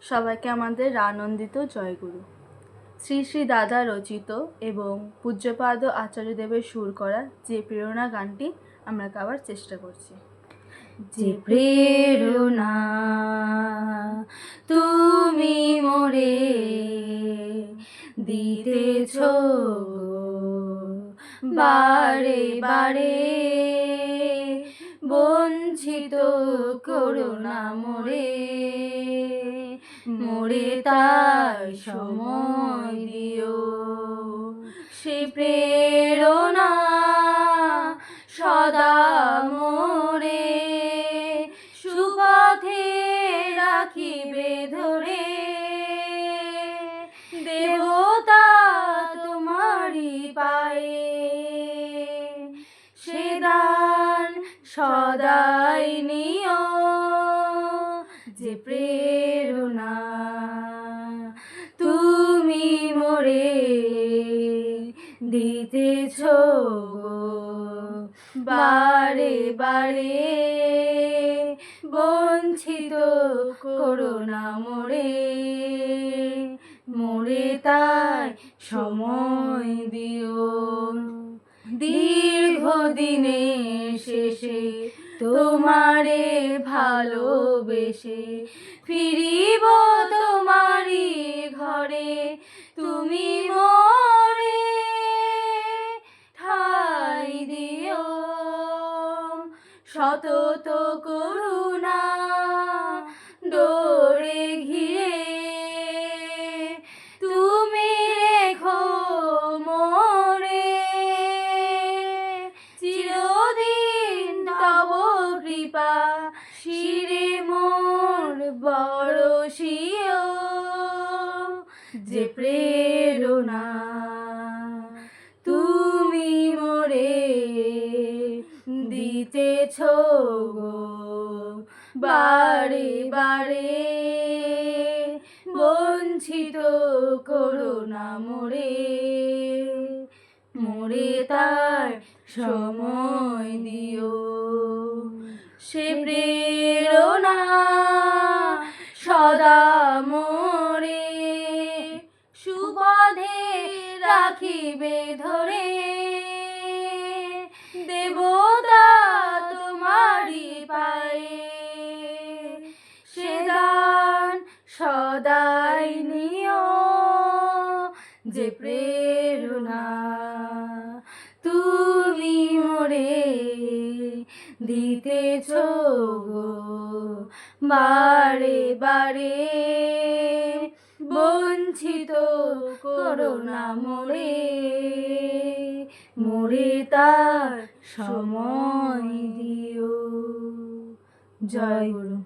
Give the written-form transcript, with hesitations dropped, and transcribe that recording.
সবাইকে আমাদের আনন্দিত জয়গুরু। শ্রী শ্রী দাদা রচিত এবং পূজ্যপাদ আচার্যদেবের সুর করা যে প্রেরণা গানটি আমরা গাওয়ার চেষ্টা করছি। যে প্রেরণা তুমি মোরে দিতেছ বারে বারে, বঞ্চিত করো না মোরে, মোরে তার সময় দিও। সে প্রেরণা সদা মোরে সুপথে রাখিবে ধরে, দেবতা তোমারি পায়ে সে দান সদাই নিও। যে প্রেরণা তুমি মোরে দিতেছ বারে বারে, বঞ্চিত করো না মোরে, মোরে তাই সময় দিও। দীর্ঘদিনের শেষে তোমারে ভালোবেসে ফিরিব তোমারি ঘরে, তুমি মোরে ঠাই দিও। সতত করুণা ডোরে ঘিরে তুমি রেখো মোরে, চিরদিন তব কৃপা শিরে মোর বরষিও। যে প্রেরণা তুমি মোরে দিতেছ বারে বারে, বঞ্চিত করো না মোরে, মোরে তার সময় দিও। সে প্রেরণা সদা মোরে সুপথে রাখিবে ধরে, দেবতা তোমারি পায়ে সে দান সদাই নিও। যে প্রেরণা তুমি মোরে দিতেছ বারে বারে, বঞ্চিত করো না মোরে, মোরে তার সময় দিও। জয় গুরু।